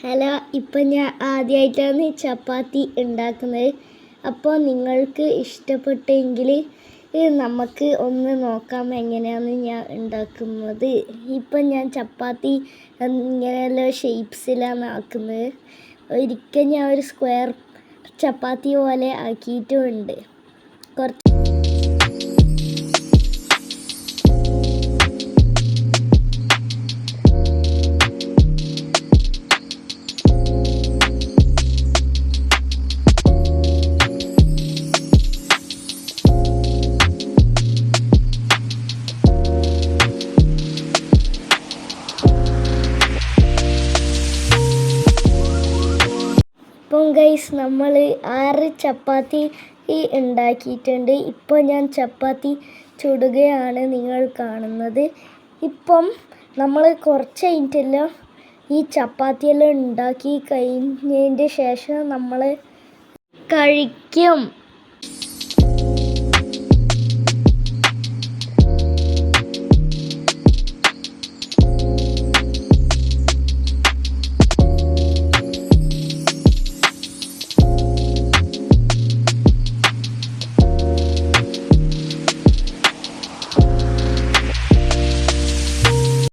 Hello, ഇപ്പം ഞാൻ ആദ്യമായിട്ടാണ് ചപ്പാത്തി ഉണ്ടാക്കുന്നത്. അപ്പോൾ നിങ്ങൾക്ക് ഇഷ്ടപ്പെട്ടെങ്കിൽ നമുക്ക് ഒന്ന് നോക്കാം എങ്ങനെയാണ് ഞാൻ ഉണ്ടാക്കുന്നത്. ഇപ്പം ഞാൻ ചപ്പാത്തി ഇങ്ങനെയുള്ള ഷേപ്സിലാണ് ആക്കുന്നത്. ഒരിക്കൽ ഞാൻ ഒരു സ്ക്വയർ ചപ്പാത്തി പോലെ ആക്കിയിട്ടുമുണ്ട്. കുറച്ച് ഇപ്പം ഗൈസ് നമ്മൾ 6 ചപ്പാത്തി ഉണ്ടാക്കിയിട്ടുണ്ട്. ഇപ്പോൾ ഞാൻ ചപ്പാത്തി ചുടുകയാണ് നിങ്ങൾ കാണുന്നത്. ഇപ്പം നമ്മൾ കുറച്ച് കഴിഞ്ഞിട്ടെല്ലാം ഈ ചപ്പാത്തിയെല്ലാം ഉണ്ടാക്കി കഴിഞ്ഞതിൻ്റെ ശേഷം നമ്മൾ കഴിക്കും.